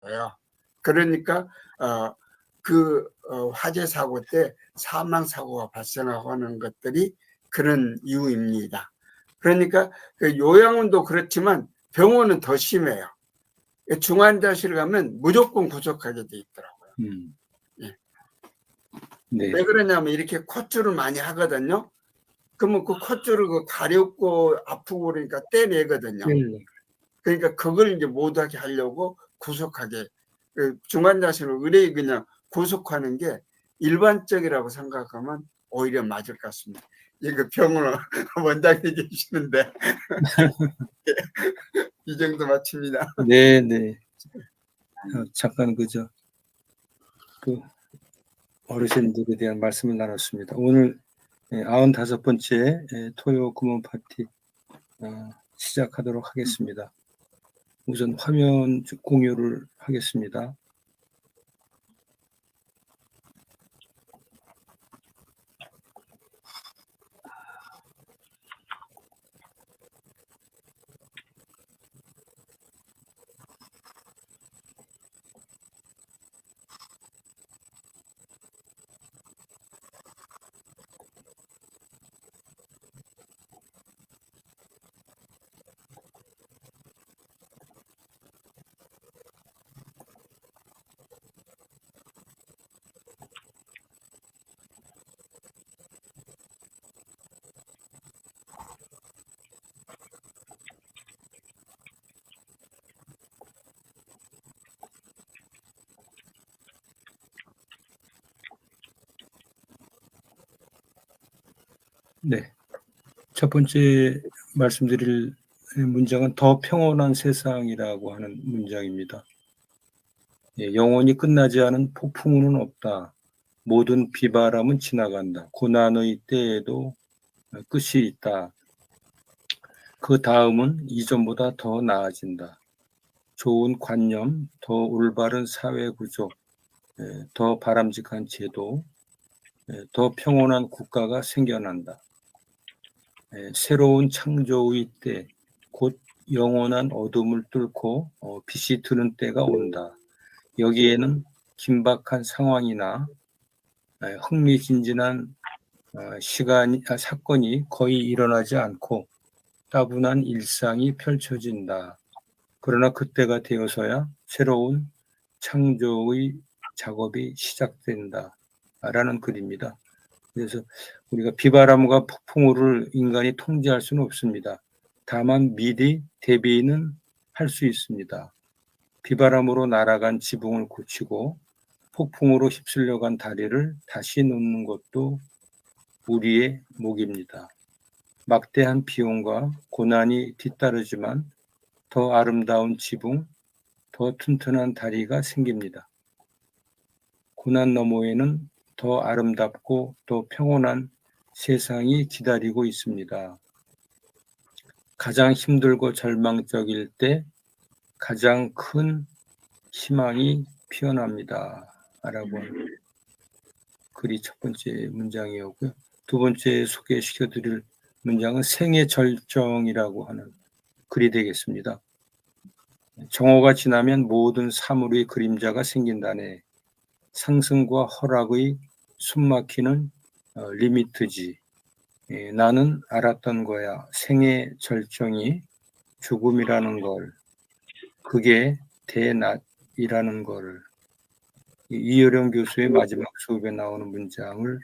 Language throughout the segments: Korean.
거예요. 그러니까 화재 사고 때 사망 사고가 발생하는 것들이 그런 이유입니다. 그러니까 그 요양원도 그렇지만 병원은 더 심해요. 중환자실 가면 무조건 구속하게 돼 있더라고요. 예. 네. 왜 그러냐면 이렇게 콧줄을 많이 하거든요. 그러면 그 콧줄을 가렵고 아프고 그러니까 떼내거든요. 그러니까 그걸 이제 못하게 하려고 구속하게, 중환자실을 의뢰 그냥 구속하는 게 일반적이라고 생각하면 오히려 맞을 것 같습니다. 이거 병원 원장님 계시는데 이 정도 마칩니다. 네, 네. 잠깐 그 어르신들에 대한 말씀을 나눴습니다. 오늘 95번째 토요 구몬 파티 시작하도록 하겠습니다. 우선 화면 공유를 하겠습니다. 네. 첫 번째 말씀드릴 문장은 더 평온한 세상이라고 하는 문장입니다. 영원히 끝나지 않은 폭풍우는 없다. 모든 비바람은 지나간다. 고난의 때에도 끝이 있다. 그 다음은 이전보다 더 나아진다. 좋은 관념, 더 올바른 사회 구조, 더 바람직한 제도, 더 평온한 국가가 생겨난다. 새로운 창조의 때, 곧 영원한 어둠을 뚫고 빛이 드는 때가 온다. 여기에는 긴박한 상황이나 흥미진진한 사건이 거의 일어나지 않고 따분한 일상이 펼쳐진다. 그러나 그때가 되어서야 새로운 창조의 작업이 시작된다. 라는 글입니다. 그래서 우리가 비바람과 폭풍우를 인간이 통제할 수는 없습니다. 다만 미리 대비는 할 수 있습니다. 비바람으로 날아간 지붕을 고치고 폭풍으로 휩쓸려 간 다리를 다시 놓는 것도 우리의 몫입니다. 막대한 비용과 고난이 뒤따르지만 더 아름다운 지붕, 더 튼튼한 다리가 생깁니다. 고난 너머에는 더 아름답고 더 평온한 세상이 기다리고 있습니다. 가장 힘들고 절망적일 때 가장 큰 희망이 피어납니다. 라고 하는 글이 첫 번째 문장이었고요. 두 번째 소개시켜드릴 문장은 생의 절정이라고 하는 글이 되겠습니다. 정오가 지나면 모든 사물의 그림자가 생긴다네. 상승과 허락의 숨막히는 리미트지. 나는 알았던 거야. 생의 절정이 죽음이라는 걸. 그게 대낮이라는 걸. 이효령 교수의 마지막 수업에 나오는 문장을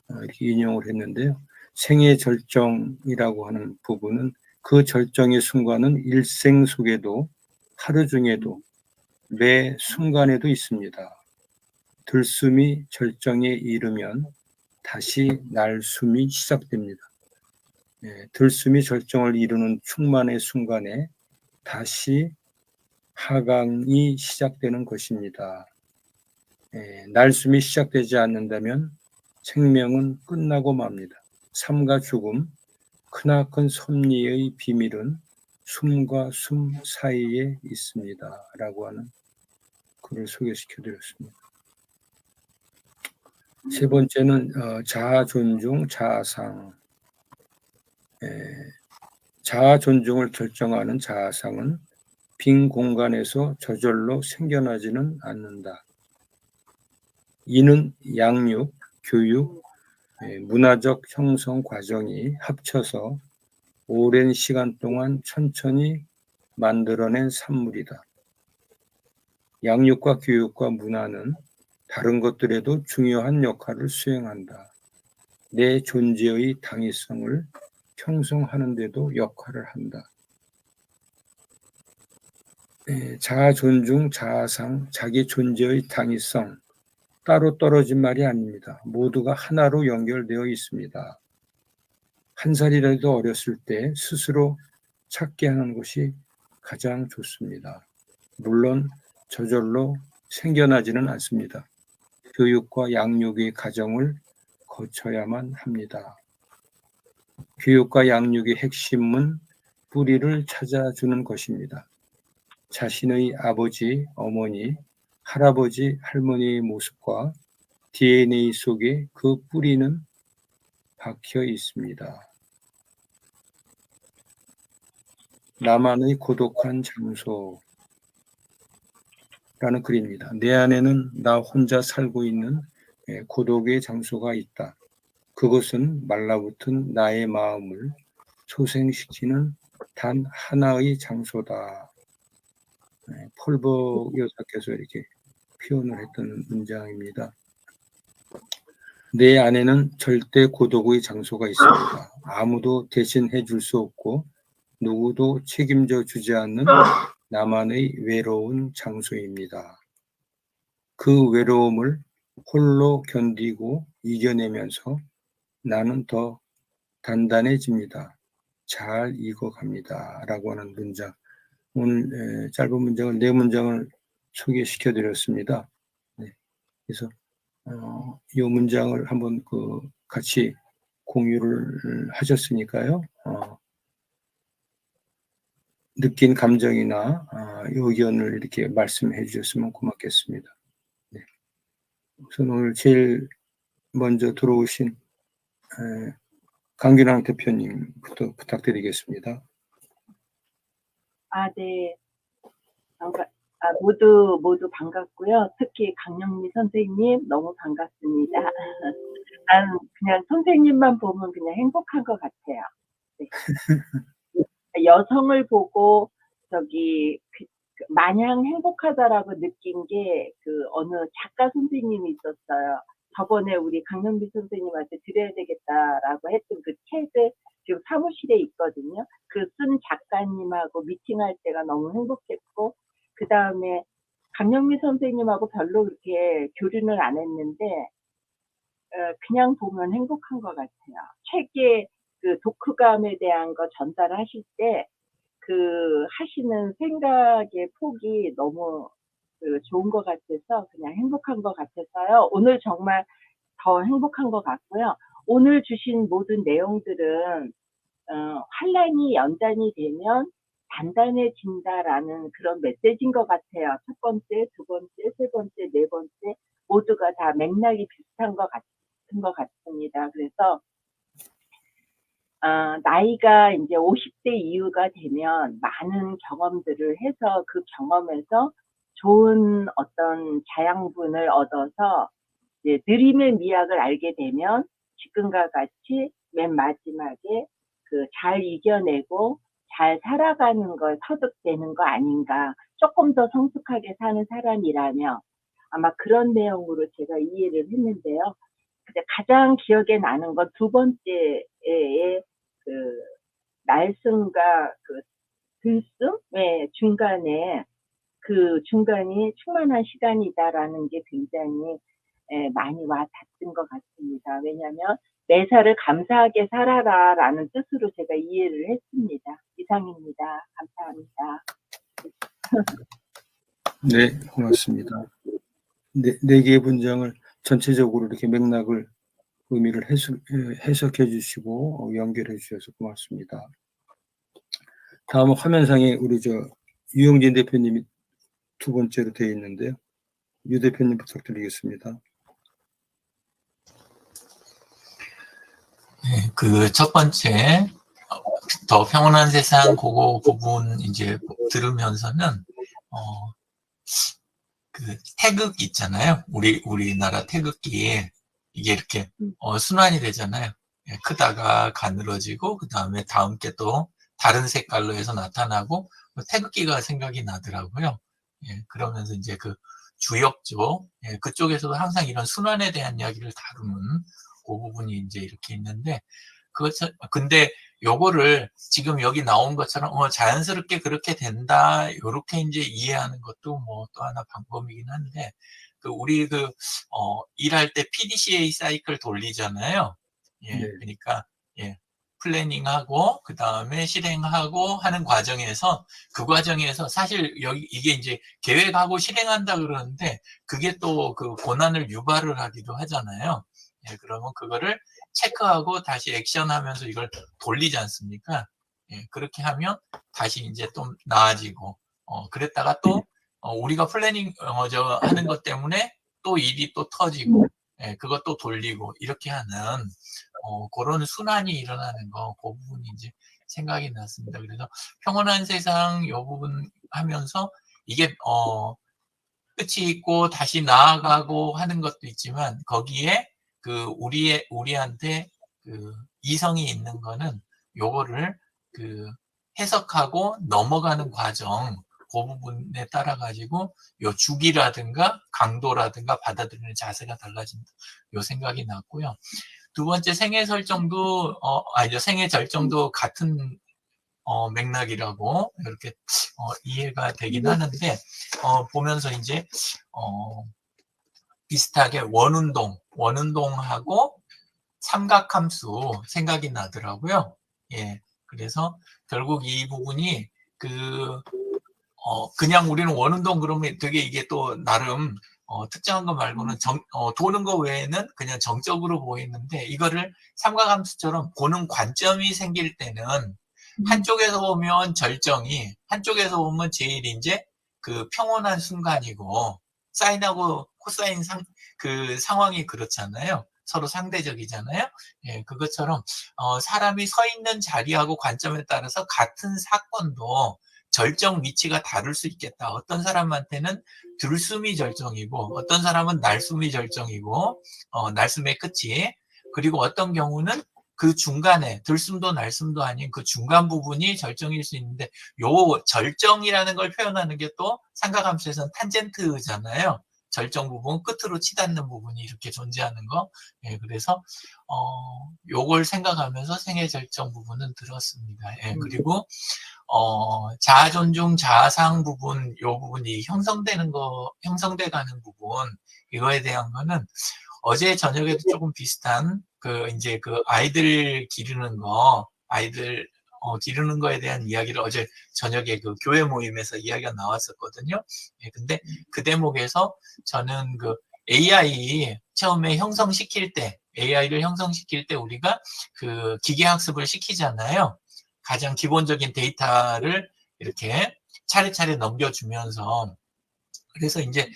이렇게 인용을 했는데요. 생의 절정이라고 하는 부분은 그 절정의 순간은 일생 속에도 하루 중에도 매 순간에도 있습니다. 들숨이 절정에 이르면 다시 날숨이 시작됩니다. 들숨이 절정을 이루는 충만의 순간에 다시 하강이 시작되는 것입니다. 날숨이 시작되지 않는다면 생명은 끝나고 맙니다. 삶과 죽음, 크나큰 섭리의 비밀은 숨과 숨 사이에 있습니다. 라고 하는 글을 소개시켜드렸습니다. 세 번째는 자아 존중, 자아상. 자아 존중을 결정하는 자아상은 빈 공간에서 저절로 생겨나지는 않는다. 이는 양육, 교육, 문화적 형성 과정이 합쳐서 오랜 시간 동안 천천히 만들어낸 산물이다. 양육과 교육과 문화는 다른 것들에도 중요한 역할을 수행한다. 내 존재의 당위성을 형성하는 데도 역할을 한다. 자아 존중, 자아상, 자기 존재의 당위성, 따로 떨어진 말이 아닙니다. 모두가 하나로 연결되어 있습니다. 한 살이라도 어렸을 때 스스로 찾게 하는 것이 가장 좋습니다. 물론 저절로 생겨나지는 않습니다. 교육과 양육의 과정을 거쳐야만 합니다. 교육과 양육의 핵심은 뿌리를 찾아주는 것입니다. 자신의 아버지, 어머니, 할아버지, 할머니의 모습과 DNA 속에 그 뿌리는 박혀 있습니다. 나만의 고독한 장소라는 글입니다. 내 안에는 나 혼자 살고 있는 고독의 장소가 있다. 그것은 말라붙은 나의 마음을 소생시키는 단 하나의 장소다. 폴버 여사께서 이렇게 표현을 했던 문장입니다. 내 안에는 절대 고독의 장소가 있습니다. 아무도 대신해 줄 수 없고 누구도 책임져 주지 않는 나만의 외로운 장소입니다. 그 외로움을 홀로 견디고 이겨내면서 나는 더 단단해집니다. 잘 익어갑니다. 라고 하는 문장. 오늘 짧은 문장을 4문장을 소개시켜 드렸습니다. 네. 그래서 이 문장을 한번 같이 공유를 하셨으니까요. 느낀 감정이나 의견을 이렇게 말씀해 주셨으면 고맙겠습니다. 네. 우선 오늘 제일 먼저 들어오신 강균왕 대표님부터 부탁드리겠습니다. 네. 모두 반갑고요. 특히 강영미 선생님 너무 반갑습니다. 난 그냥 선생님만 보면 그냥 행복한 것 같아요. 네. 여성을 보고 마냥 행복하다라고 느낀 게 어느 작가 선생님이 있었어요. 저번에 우리 강영미 선생님한테 드려야 되겠다라고 했던 그 책을 지금 사무실에 있거든요. 그 쓴 작가님하고 미팅할 때가 너무 행복했고, 그 다음에 강영미 선생님하고 별로 그렇게 교류는 안 했는데, 그냥 보면 행복한 것 같아요. 책에 그 독후감에 대한 거 전달하실 때, 하시는 생각의 폭이 너무 좋은 것 같아서 그냥 행복한 것 같아서요. 오늘 정말 더 행복한 것 같고요. 오늘 주신 모든 내용들은 환란이 연단이 되면 단단해진다라는 그런 메시지인 것 같아요. 첫 번째, 두 번째, 세 번째, 네 번째 모두가 다 맥락이 비슷한 것 같습니다. 그래서 나이가 이제 50대 이후가 되면 많은 경험들을 해서 그 경험에서 좋은 어떤 자양분을 얻어서 이제 느림의 미학을 알게 되면 지금과 같이 맨 마지막에 잘 이겨내고 잘 살아가는 걸 터득되는 거 아닌가. 조금 더 성숙하게 사는 사람이라면 아마 그런 내용으로 제가 이해를 했는데요. 근데 가장 기억에 나는 건 두 번째의 날숨과 들숨의 중간에 중간이 충만한 시간이다라는 게 굉장히 많이 와 닿은 것 같습니다. 왜냐하면 매사를 감사하게 살아라라는 뜻으로 제가 이해를 했습니다. 이상입니다. 감사합니다. 네, 고맙습니다. 네 개의 문장을 전체적으로 이렇게 맥락을 의미를 해석해 주시고 연결해 주셔서 고맙습니다. 다음 화면상에 우리 유영진 대표님이 두 번째로 되어 있는데요. 유 대표님 부탁드리겠습니다. 네, 첫 번째 더 평온한 세상 그거 부분 이제 들으면서는 그 태극 있잖아요. 우리나라 태극기에 이게 이렇게 순환이 되잖아요. 예, 크다가 가늘어지고 그 다음에 다음 게 또 다른 색깔로 해서 나타나고 태극기가 생각이 나더라고요. 예, 그러면서 이제 그 주역 쪽 그쪽에서도 항상 이런 순환에 대한 이야기를 다루는 그 부분이 이제 이렇게 있는데 근데 요거를 지금 여기 나온 것처럼 자연스럽게 그렇게 된다 요렇게 이제 이해하는 것도 뭐 또 하나 방법이긴 한데 우리 일할 때 PDCA 사이클 돌리잖아요. 예, 네. 그러니까 플래닝하고 그 다음에 실행하고 하는 과정에서 그 과정에서 사실 이게 이제 계획하고 실행한다 그러는데 그게 또 그 고난을 유발을 하기도 하잖아요. 예, 그러면 그거를 체크하고 다시 액션하면서 이걸 돌리지 않습니까? 예, 그렇게 하면 다시 이제 좀 나아지고 그랬다가 또 우리가 플래닝 하는 것 때문에 또 일이 또 터지고 예, 그것도 돌리고 이렇게 하는 그런 순환이 일어나는 거, 그 부분이 이제 생각이 났습니다. 그래서 평온한 세상 이 부분 하면서 이게 끝이 있고 다시 나아가고 하는 것도 있지만 거기에 우리한테 이성이 있는 거는 요거를 해석하고 넘어가는 과정 그 부분에 따라 가지고 요 주기라든가 강도라든가 받아들이는 자세가 달라진다. 요 생각이 났고요. 두 번째 생애 설정도 생애 절정도 같은 맥락이라고 이렇게 이해가 되긴 하는데 보면서 이제 비슷하게 원운동하고 삼각함수 생각이 나더라고요. 예, 그래서 결국 이 부분이 그냥 우리는 원운동 그러면 되게 이게 또 나름 특정한 거 말고는 도는 거 외에는 그냥 정적으로 보이는데 이거를 삼각함수처럼 보는 관점이 생길 때는 한쪽에서 보면 절정이 한쪽에서 보면 제일 이제 그 평온한 순간이고 사인하고 코사인 상황이 그렇잖아요. 서로 상대적이잖아요. 예, 그것처럼 사람이 서 있는 자리하고 관점에 따라서 같은 사건도 절정 위치가 다를 수 있겠다. 어떤 사람한테는 들숨이 절정이고 어떤 사람은 날숨이 절정이고 날숨의 끝이 그리고 어떤 경우는 그 중간에 들숨도 날숨도 아닌 그 중간 부분이 절정일 수 있는데 요 절정이라는 걸 표현하는 게 또 삼각함수에서는 탄젠트잖아요. 절정 부분 끝으로 치닫는 부분이 이렇게 존재하는 거. 예, 그래서 요걸 생각하면서 생애 절정 부분은 들었습니다. 예, 그리고 자아 존중, 자아상 부분, 요 부분이 형성돼 가는 부분, 이거에 대한 거는 어제 저녁에도 조금 비슷한 이제 아이들 기르는 거에 대한 이야기를 어제 저녁에 교회 모임에서 이야기가 나왔었거든요. 예, 근데 그 대목에서 저는 AI 처음에 AI를 형성시킬 때 우리가 기계 학습을 시키잖아요. 가장 기본적인 데이터를 이렇게 차례차례 넘겨주면서 그래서 이제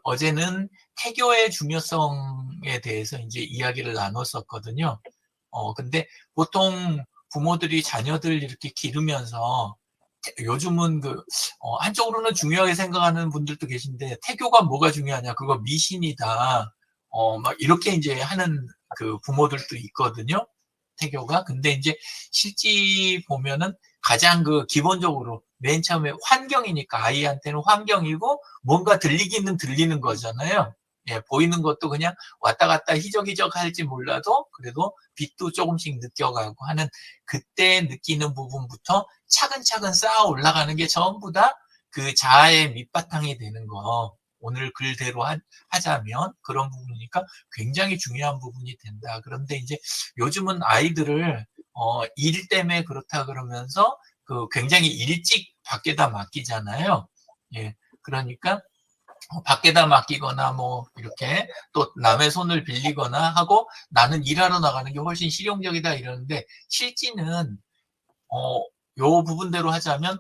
어제는 태교의 중요성에 대해서 이제 이야기를 나눴었거든요. 근데 보통 부모들이 자녀들 이렇게 기르면서 요즘은 한쪽으로는 중요하게 생각하는 분들도 계신데 태교가 뭐가 중요하냐? 그거 미신이다. 막 이렇게 이제 하는 부모들도 있거든요. 태교가. 근데 이제 실제 보면은 가장 기본적으로 맨 처음에 환경이니까 아이한테는 환경이고 뭔가 들리기는 들리는 거잖아요. 예, 보이는 것도 그냥 왔다 갔다 희적희적 할지 몰라도 그래도 빛도 조금씩 느껴가고 하는 그때 느끼는 부분부터 차근차근 쌓아 올라가는 게 전부 다 자아의 밑바탕이 되는 거. 오늘 글대로 하자면 그런 부분이니까 굉장히 중요한 부분이 된다. 그런데 이제 요즘은 아이들을 일 때문에 그렇다 그러면서 굉장히 일찍 밖에다 맡기잖아요. 예, 그러니까 밖에다 맡기거나 뭐 이렇게 또 남의 손을 빌리거나 하고 나는 일하러 나가는 게 훨씬 실용적이다 이러는데 실제는 요 부분대로 하자면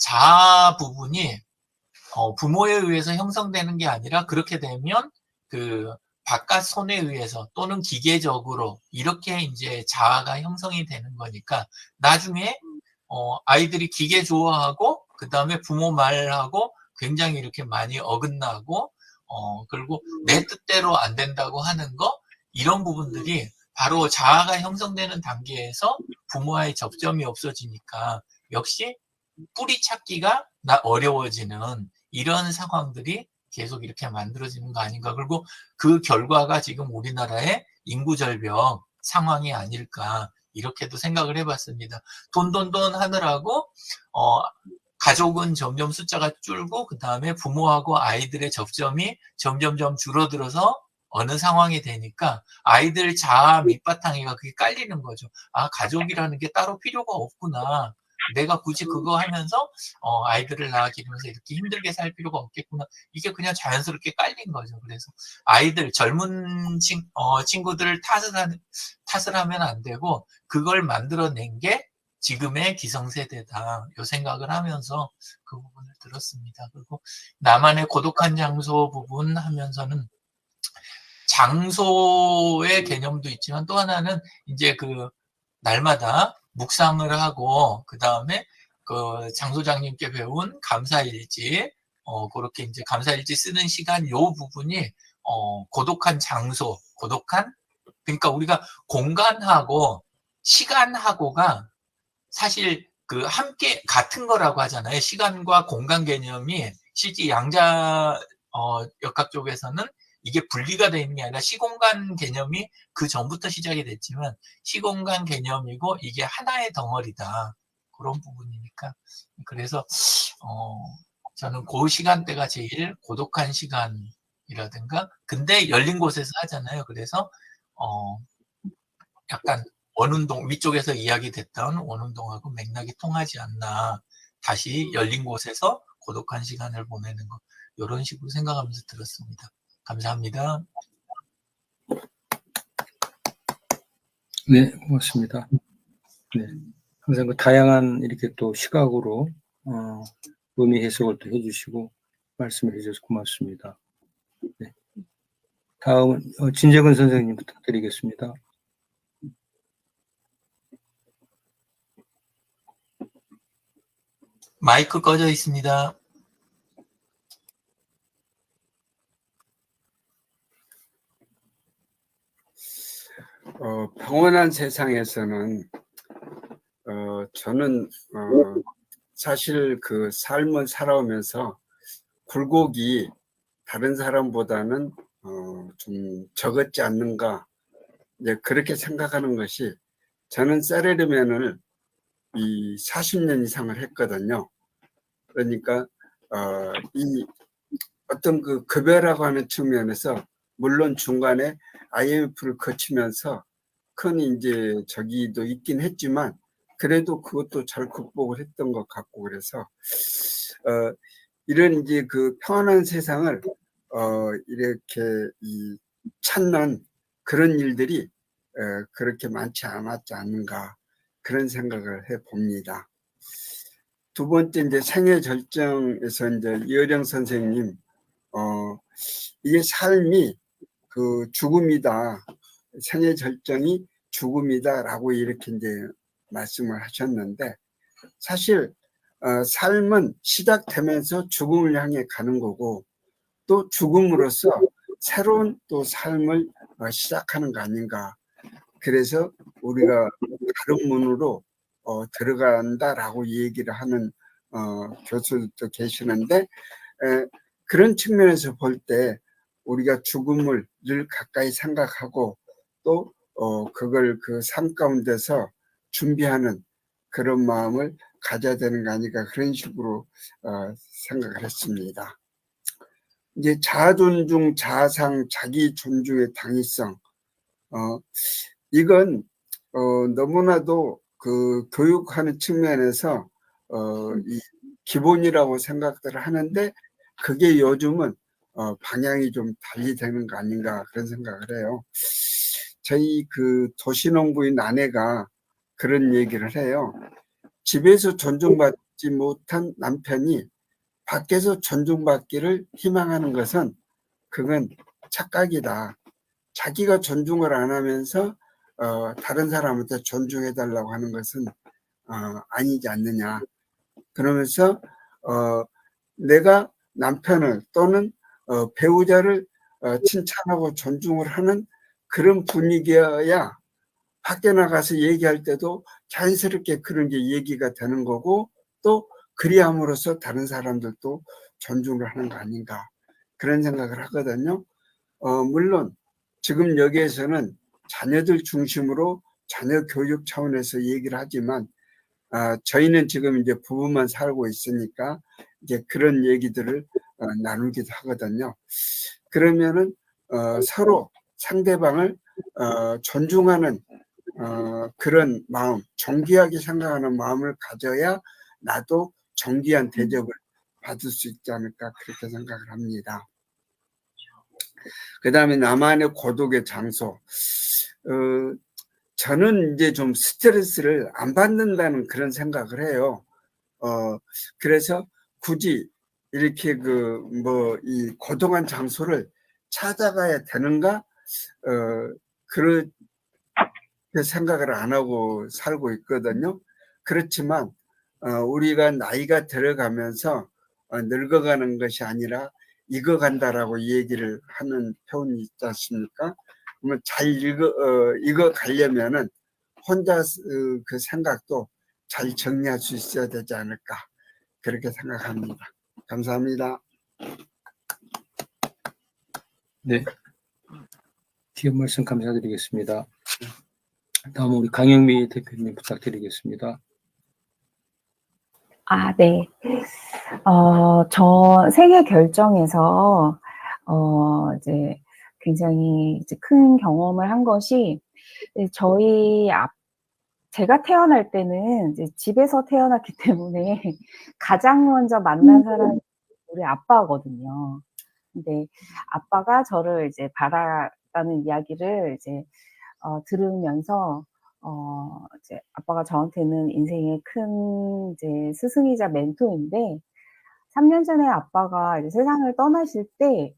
자아 부분이 부모에 의해서 형성되는 게 아니라 그렇게 되면 바깥 손에 의해서 또는 기계적으로 이렇게 이제 자아가 형성이 되는 거니까 나중에 아이들이 기계 좋아하고 그 다음에 부모 말하고 굉장히 이렇게 많이 어긋나고 그리고 내 뜻대로 안 된다고 하는 거 이런 부분들이 바로 자아가 형성되는 단계에서 부모와의 접점이 없어지니까 역시 뿌리 찾기가 어려워지는 이런 상황들이 계속 이렇게 만들어지는 거 아닌가. 그리고 그 결과가 지금 우리나라의 인구 절벽 상황이 아닐까 이렇게도 생각을 해봤습니다. 돈 하느라고 가족은 점점 숫자가 줄고 그 다음에 부모하고 아이들의 접점이 점점점 줄어들어서 어느 상황이 되니까 아이들 자아 밑바탕에가 그게 깔리는 거죠. 아, 가족이라는 게 따로 필요가 없구나. 내가 굳이 그거 하면서 아이들을 낳아 기르면서 이렇게 힘들게 살 필요가 없겠구나. 이게 그냥 자연스럽게 깔린 거죠. 그래서 아이들 젊은 친구들 탓을 하면 안 되고 그걸 만들어낸 게 지금의 기성세대다. 이 생각을 하면서 그 부분을 들었습니다. 그리고 나만의 고독한 장소 부분 하면서는 장소의 개념도 있지만 또 하나는 이제 그 날마다 묵상을 하고 그 다음에 그 장소장님께 배운 감사일지 그렇게 이제 감사일지 쓰는 시간 요 부분이 고독한 장소, 그러니까 우리가 공간하고 시간하고가 사실 그 함께 같은 거라고 하잖아요. 시간과 공간 개념이 실제 양자 역학 쪽에서는 이게 분리가 되어 있는 게 아니라 시공간 개념이 그 전부터 시작이 됐지만 시공간 개념이고 이게 하나의 덩어리다. 그런 부분이니까. 그래서 저는 그 시간대가 제일 고독한 시간이라든가 근데 열린 곳에서 하잖아요. 그래서 약간 원운동 위쪽에서 이야기됐던 원운동하고 맥락이 통하지 않나. 다시 열린 곳에서 고독한 시간을 보내는 것 이런 식으로 생각하면서 들었습니다. 감사합니다. 네, 고맙습니다. 네, 항상 그 다양한 이렇게 또 시각으로 의미 해석을 또 해주시고 말씀을 해주셔서 고맙습니다. 네. 다음은 진재근 선생님 부탁드리겠습니다. 마이크 꺼져 있습니다. 평온한 세상에서는 저는 사실 그 삶을 살아오면서 굴곡이 다른 사람보다는 좀 적었지 않는가 이제 그렇게 생각하는 것이 저는 세레르멘을 이 40년 이상을 했거든요. 그러니까 이 어떤 그 급여라고 하는 측면에서 물론 중간에 IMF를 거치면서 큰 이제 저기도 있긴 했지만 그래도 그것도 잘 극복을 했던 것 같고 그래서 이런 이제 그 평안한 세상을 이렇게 찾는 그런 일들이 그렇게 많지 않았지 않은가 그런 생각을 해봅니다. 두 번째 이제 생애 절정에서 이제 이어령 선생님 이게 삶이 그 죽음이다. 생애 절정이 죽음이다라고 이렇게 이제 말씀을 하셨는데 사실 삶은 시작되면서 죽음을 향해 가는 거고 또 죽음으로써 새로운 또 삶을 시작하는 거 아닌가. 그래서 우리가 다른 문으로 들어간다라고 얘기를 하는 교수도 계시는데 그런 측면에서 볼 때 우리가 죽음을 늘 가까이 생각하고 또 그걸 그 삶 가운데서 준비하는 그런 마음을 가져야 되는 거 아닌가 그런 식으로 생각을 했습니다. 이제 자아 존중, 자아상, 자기 존중의 당위성 이건 너무나도 그 교육하는 측면에서 이 기본이라고 생각들을 하는데 그게 요즘은 방향이 좀 달리 되는 거 아닌가 그런 생각을 해요. 저희 그 도시농부인 아내가 그런 얘기를 해요. 집에서 존중받지 못한 남편이 밖에서 존중받기를 희망하는 것은 그건 착각이다. 자기가 존중을 안 하면서 다른 사람한테 존중해 달라고 하는 것은 아니지 않느냐. 그러면서 내가 남편을 또는 배우자를 칭찬하고 존중을 하는 그런 분위기여야 밖에 나가서 얘기할 때도 자연스럽게 그런 게 얘기가 되는 거고, 또 그리함으로써 다른 사람들도 존중을 하는 거 아닌가, 그런 생각을 하거든요. 물론 지금 여기에서는 자녀들 중심으로 자녀 교육 차원에서 얘기를 하지만 저희는 지금 이제 부부만 살고 있으니까 이제 그런 얘기들을 나누기도 하거든요. 그러면은 서로 상대방을 존중하는 그런 마음, 정귀하게 생각하는 마음을 가져야 나도 정귀한 대접을 받을 수 있지 않을까, 그렇게 생각을 합니다. 그 다음에 나만의 고독의 장소. 저는 이제 좀 스트레스를 안 받는다는 그런 생각을 해요. 그래서 굳이 이렇게 이 고독한 장소를 찾아가야 되는가? 그렇게 생각을 안 하고 살고 있거든요. 그렇지만, 우리가 나이가 들어가면서 늙어가는 것이 아니라 익어간다라고 얘기를 하는 표현이 있지 않습니까? 그러면 잘 익어가려면은 혼자 그 생각도 잘 정리할 수 있어야 되지 않을까, 그렇게 생각합니다. 감사합니다. 네. 귀한 말씀 감사드리겠습니다. 다음 우리 강영미 대표님 부탁드리겠습니다. 네. 저 생애 결정에서, 이제 굉장히 이제 큰 경험을 한 것이, 제가 태어날 때는 이제 집에서 태어났기 때문에 가장 먼저 만난 사람이 우리 아빠거든요. 근데 아빠가 저를 이제 바랐다는 이야기를 이제 들으면서 이제 아빠가 저한테는 인생의 큰 이제 스승이자 멘토인데, 3년 전에 아빠가 이제 세상을 떠나실 때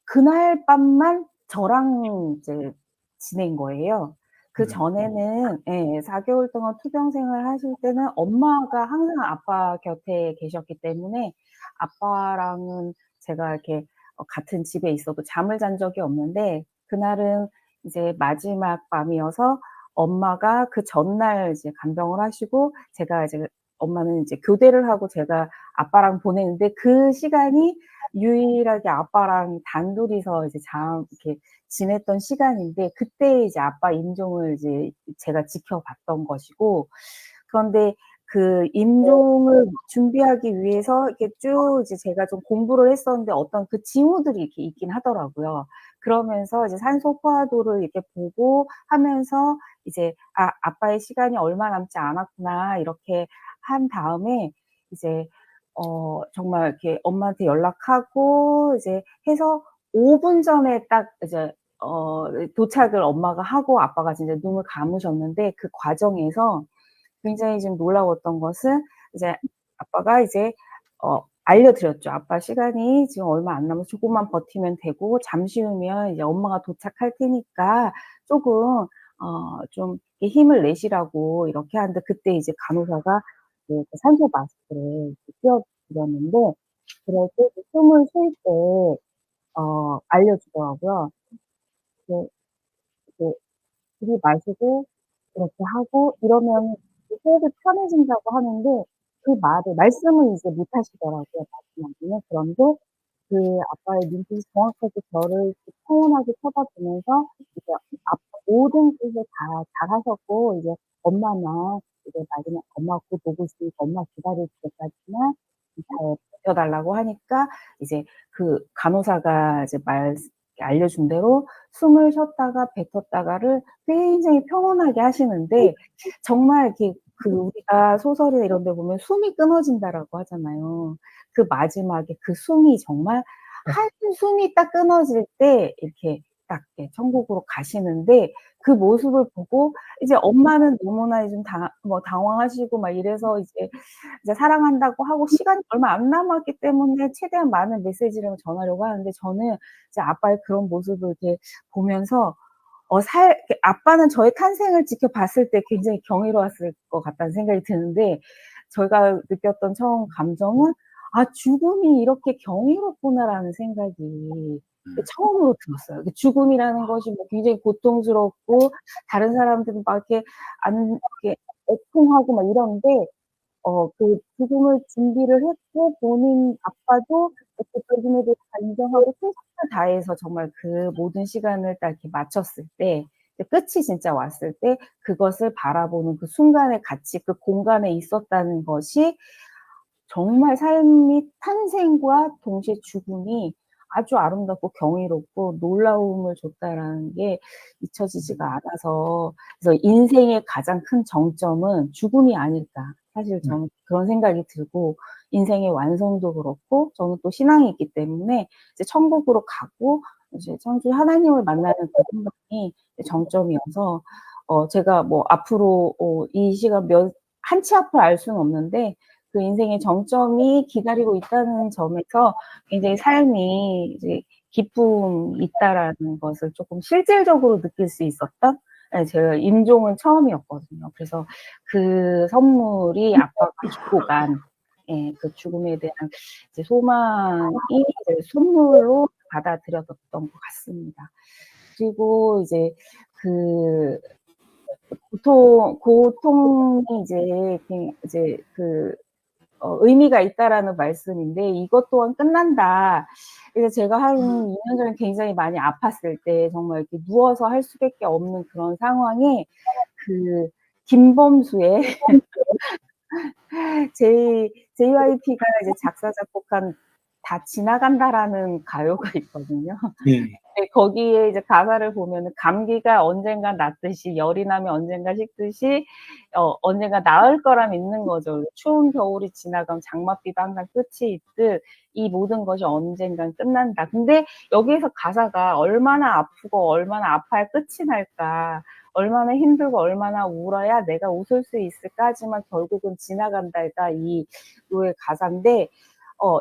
그날 밤만 저랑 이제 지낸 거예요. 그전에는 4개월 동안 투병 생활하실 때는 엄마가 항상 아빠 곁에 계셨기 때문에 아빠랑은 제가 이렇게 같은 집에 있어도 잠을 잔 적이 없는데, 그날은 이제 마지막 밤이어서 엄마가 그 전날 이제 간병을 하시고, 제가 이제 엄마는 이제 교대를 하고 제가 아빠랑 보내는데, 그 시간이 유일하게 아빠랑 단둘이서 이제 이렇게 지냈던 시간인데, 그때 이제 아빠 임종을 이제 제가 지켜봤던 것이고, 그런데 그 임종을 준비하기 위해서 이렇게 쭉 이제 제가 좀 공부를 했었는데, 어떤 그 징후들이 이렇게 있긴 하더라고요. 그러면서 이제 산소 포화도를 이렇게 보고 하면서 이제 '아, 아빠의 시간이 얼마 남지 않았구나.' 이렇게 한 다음에 이제 정말 이렇게 엄마한테 연락하고 이제 해서 5분 전에 딱 이제 도착을 엄마가 하고 아빠가 진짜 눈을 감으셨는데, 그 과정에서 굉장히 좀 놀라웠던 것은, 이제 아빠가 이제 알려드렸죠. "아빠 시간이 지금 얼마 안 남아서 조금만 버티면 되고, 잠시 후면 이제 엄마가 도착할 테니까 쪼금 좀 이렇게 힘을 내시라."고 이렇게 하는데, 그때 이제 간호사가 그 산소 마스크를 끼워 드렸는데, 그럴 때 그 숨을 쉴 때 알려주더라고요. 그 이제 들이마시고 이렇게 하고 이러면 호흡이 편해진다고 하는데, 그 말씀을 이제 못 하시더라고요, 마지막에는. 그런데 그 아빠의 눈빛이 정확하게 저를 이렇게 평온하게 쳐다보면서 이제 아빠 모든 뜻을 다 잘하셨고, 이제 엄마만 이제 마지막 "엄마 곧 오고 있으니까 엄마 기다릴 때까지만 잘 버텨 달라."고 하니까, 이제 그 간호사가 이제 알려준 대로 숨을 쉬었다가 뱉었다가를 굉장히 평온하게 하시는데, 정말 이렇게 우리가 소설이나 이런 데 보면 "숨이 끊어진다."라고 하잖아요. 그 마지막에 그 숨이 정말 한숨이 딱 끊어질 때 이렇게 딱 이렇게 천국으로 가시는데 그 모습을 보고 이제 엄마는 너무나 좀 당황하시고 막 이래서 이제 사랑한다고 하고 시간이 얼마 안 남았기 때문에 최대한 많은 메시지를 전하려고 하는데 저는 이제 아빠의 그런 모습을 이렇게 보면서 아빠는 저의 탄생을 지켜봤을 때 굉장히 경이로웠을 것 같다는 생각이 드는데 저희가 느꼈던 처음 감정은 '아 죽음이 이렇게 경이롭구나.'라는 생각이 처음으로 들었어요. 죽음이라는 것이 뭐 굉장히 고통스럽고 다른 사람들은 막 이렇게 애통하고 막 이러는데 그 죽음을 준비를 했고 본인 아빠도 이렇게 죽음에 대해서 다 인정하고 최선을 다해서 정말 그 모든 시간을 딱 이렇게 마쳤을 때 끝이 진짜 왔을 때 그것을 바라보는 그 순간의 가치, 그 공간에 있었다는 것이 정말 삶이 탄생과 동시에 죽음이 아주 아름답고 경이롭고 놀라움을 줬다라는 게 잊혀지지가 않아서 그래서 '인생의 가장 큰 정점은 죽음이 아닐까.' 사실 저는 그런 생각이 들고 인생의 완성도 그렇고 저는 또 신앙이 있기 때문에 이제 천국으로 가고 이제 창조주 하나님을 만나는 그 순간이 정점이어서 제가 뭐 앞으로 이 시간 한치 앞을 알 수는 없는데 그 인생의 정점이 기다리고 있다는 점에서 굉장히 삶이 이제 기쁨이 있다라는 것을 쪼끔 실질적으로 느낄 수 있었던 제가 임종은 처음이었거든요. 그래서 그 선물이 아빠가 주고 간 그 죽음에 대한 이제 소망이 이제 선물로 받아들여졌던 것 같습니다. 그리고 이제 그 고통이 이제 의미가 있다라는 말씀인데 이것 또한 끝난다. 그래서 제가 한 2년 전에 굉장히 많이 아팠을 때 정말 이렇게 누워서 할 수밖에 없는 그런 상황에 그 김범수의 JYP가 이제 작사 작곡한 다 지나간다라는 가요가 있거든요. 네, 거기에 이제 가사를 보면은 감기가 언젠가 낫듯이 열이 나면 언젠가 식듯이 언젠가 나을 거라 믿는 거죠. 추운 겨울이 지나가면 장맛비도 항상 끝이 있듯 이 모든 것이 언젠간 끝난다. 근데 여기에서 가사가 얼마나 아프고 얼마나 아파야 끝이 날까. 얼마나 힘들고 얼마나 울어야 내가 웃을 수 있을까 하지만 결국은 지나간다가 이 노래 가사인데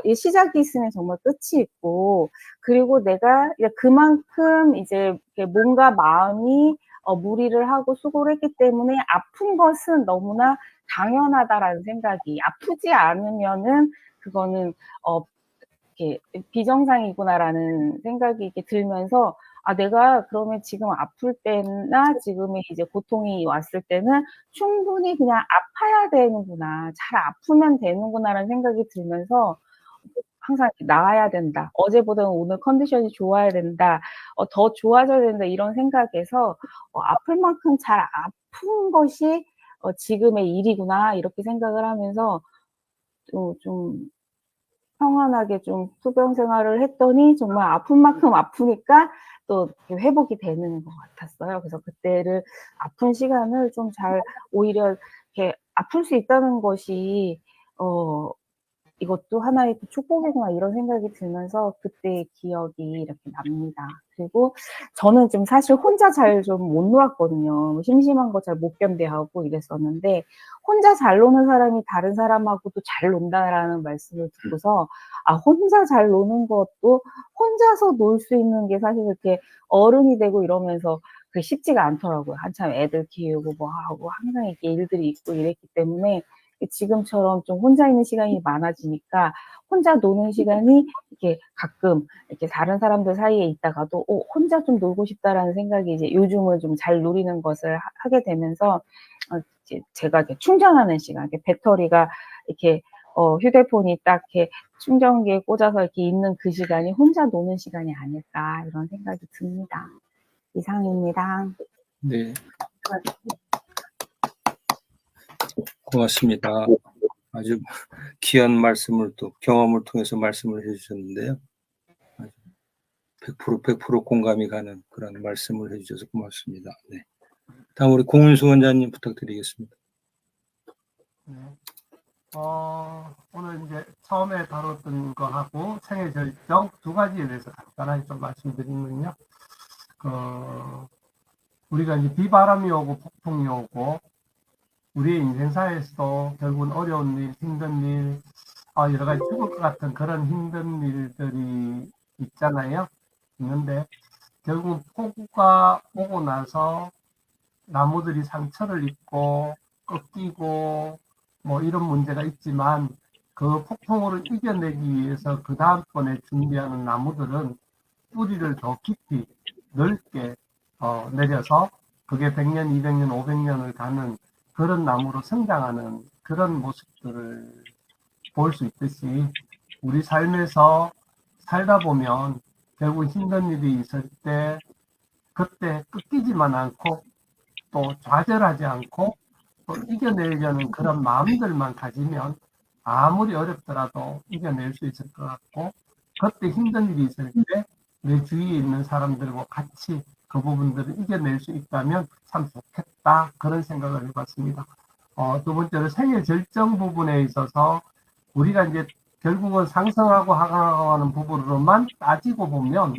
이 시작이 있으면 정말 끝이 있고 그리고 내가 이제 그만큼 이제 몸과 마음이 무리를 하고 수고를 했기 때문에 '아픈 것은 너무나 당연하다.'라는 생각이 아프지 않으면은 그거는 이렇게 '비정상이구나.'라는 생각이 이렇게 들면서 '아 내가 그러면 지금 아플 때나 지금의 이제 고통이 왔을 때는 충분히 그냥 아파야 되는구나. 잘 아프면 되는구나.'라는 생각이 들면서 항상 '나아야 된다. 어제보다는 오늘 컨디션이 좋아야 된다. 더 좋아져야 된다.' 이런 생각에서 '아플 만큼 잘 아픈 것이 지금의 일이구나.' 이렇게 생각을 하면서 좀 평안하게 좀 투병 생활을 했더니 정말 아픈 만큼 아프니까 또 회복이 되는 것 같았어요. 그래서 그때를 아픈 시간을 좀 잘 오히려 이렇게 아플 수 있다는 것이 어 '이것도 하나의 또 축복이구나.' 이런 생각이 들면서 그때의 기억이 이렇게 납니다. 그리고 저는 좀 사실 혼자 잘 좀 못 놀았거든요. 심심한 거 잘 못 견뎌하고 이랬었는데 혼자 잘 노는 사람이 다른 사람하고도 잘 논다라는 말씀을 듣고서 혼자 잘 노는 것도 혼자서 놀 수 있는 게 사실 이렇게 어른이 되고 이러면서 그게 쉽지가 않더라고요. 한참 애들 키우고 뭐 하고 항상 이렇게 일들이 있고 이랬기 때문에 지금처럼 좀 혼자 있는 시간이 많아지니까 혼자 노는 시간이 이렇게 가끔 이렇게 다른 사람들 사이에 있다가도 '혼자 좀 놀고 싶다.'라는 생각이 이제 요즘은 좀 잘 누리는 것을 하게 되면서 이제 제가 이렇게 충전하는 시간, 이렇게 배터리가 이렇게 휴대폰이 딱 이렇게 충전기에 꽂아서 이렇게 있는 그 시간이 '혼자 노는 시간이 아닐까.' 이런 생각이 듭니다. 이상입니다. 네. 고맙습니다. 아주 귀한 말씀을 또 경험을 통해서 말씀을 해 주셨는데요. 아주 100% 공감이 가는 그런 말씀을 해 주셔서 고맙습니다. 네. 다음 우리 공은수 원장님 부탁드리겠습니다. 네. 오늘 이제 처음에 다뤘던 거하고 생애 결정 두 가지에 대해서 간단하게 좀 말씀드리면요. 우리가 이제 비바람이 오고 폭풍이 오고 우리의 인생사에서도 결국은 어려운 일, 힘든 일, 여러 가지 죽을 것 같은 그런 힘든 일들이 있잖아요. 있는데 결국 폭우가 오고 나서 나무들이 상처를 입고 꺾이고 뭐 이런 문제가 있지만 그 폭풍우를 이겨내기 위해서 그 다음번에 준비하는 나무들은 뿌리를 더 깊이 넓게 내려서 그게 100년, 200년, 500년을 가는 그런 나무로 성장하는 그런 모습들을 볼 수 있듯이 우리 삶에서 살다 보면 결국 힘든 일이 있을 때 그때 꺾이지만 않고 또 좌절하지 않고 또 이겨내려는 그런 마음들만 가지면 아무리 어렵더라도 이겨낼 수 있을 것 같고 그때 힘든 일이 있을 때 내 주위에 있는 사람들과 같이 그 부분들을 이겨낼 수 있다면 참 좋겠다 그런 생각을 해봤습니다. 두 번째로 생애 절정 부분에 있어서 우리가 이제 결국은 상승하고 하강하는 부분으로만 따지고 보면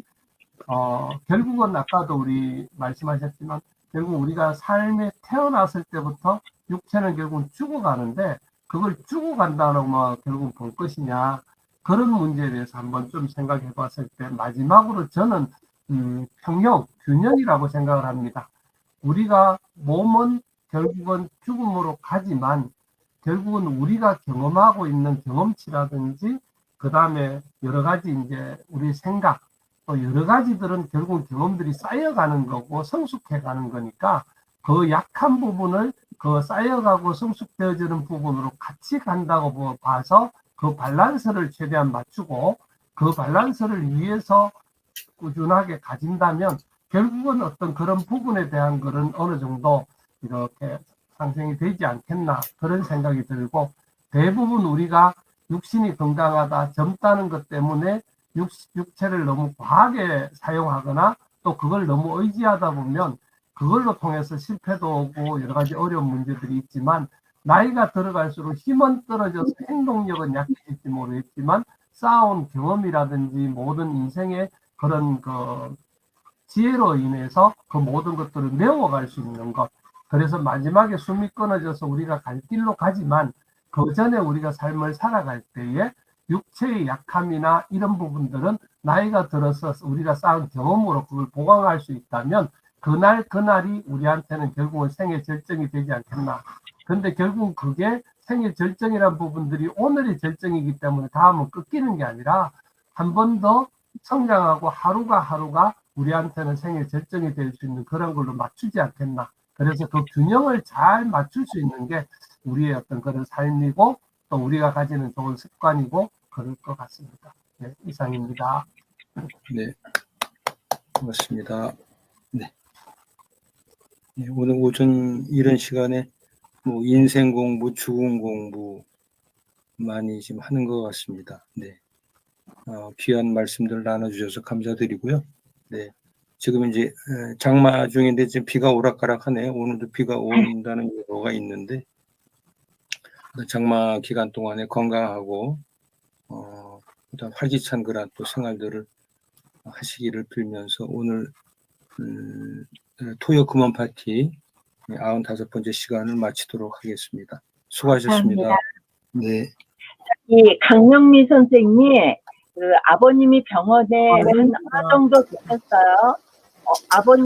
결국은 아까도 우리 말씀하셨지만 결국 우리가 삶에 태어났을 때부터 육체는 결국 죽어가는데 그걸 죽어간다는 결국 볼 것이냐 그런 문제에 대해서 한번 좀 생각해 봤을 때 마지막으로 저는 평형, 균형이라고 생각을 합니다. 우리가 몸은 결국은 죽음으로 가지만 결국은 우리가 경험하고 있는 경험치라든지 그 다음에 여러 가지 이제 우리 생각 또 여러 가지들은 결국 경험들이 쌓여가는 거고 성숙해가는 거니까 그 약한 부분을 그 쌓여가고 성숙되어지는 부분으로 같이 간다고 봐서 그 밸런스를 최대한 맞추고 그 밸런스를 위해서 꾸준하게 가진다면 결국은 어떤 그런 부분에 대한 것은 어느 정도 이렇게 상승이 되지 않겠나 그런 생각이 들고 대부분 우리가 육신이 건강하다 젊다는 것 때문에 육체를 너무 과하게 사용하거나 또 그걸 너무 의지하다 보면 그걸로 통해서 실패도 오고 여러 가지 어려운 문제들이 있지만 나이가 들어갈수록 힘은 떨어져서 행동력은 약해질지 모르겠지만 쌓아온 경험이라든지 모든 인생의 그런 그 지혜로 인해서 그 모든 것들을 메워갈 수 있는 것. 그래서 마지막에 숨이 끊어져서 우리가 갈 길로 가지만 그 전에 우리가 삶을 살아갈 때에 육체의 약함이나 이런 부분들은 나이가 들어서 우리가 쌓은 경험으로 그걸 보강할 수 있다면 그날이 우리한테는 결국은 생애 절정이 되지 않겠나. 근데 결국 그게 생애 절정이라는 부분들이 오늘의 절정이기 때문에 다음은 꺾이는 게 아니라 한 번 더 성장하고 하루가 우리한테는 생애 절정이 될 수 있는 그런 걸로 맞추지 않겠나. 그래서 그 균형을 잘 맞출 수 있는 게 우리의 어떤 그런 삶이고 또 우리가 가지는 좋은 습관이고 그럴 것 같습니다. 네, 이상입니다. 네, 고맙습니다. 네. 네, 오늘 오전 이런 시간에 뭐 인생 공부, 죽음 공부 많이 지금 하는 것 같습니다. 네, 귀한 말씀들 나눠주셔서 감사드리고요. 네, 지금 이제 장마 중인데 지금 비가 오락가락하네요. 오늘도 비가 온다는 예보가 있는데 장마 기간 동안에 건강하고 그다음 활기찬 그런 또 생활들을 하시기를 빌면서 오늘 토요 금원 파티 95번째 시간을 마치도록 하겠습니다. 수고하셨습니다. 감사합니다. 네. 이 강명미 선생님, 그 아버님이 병원에 한 어느 정도 계셨어요? 아버님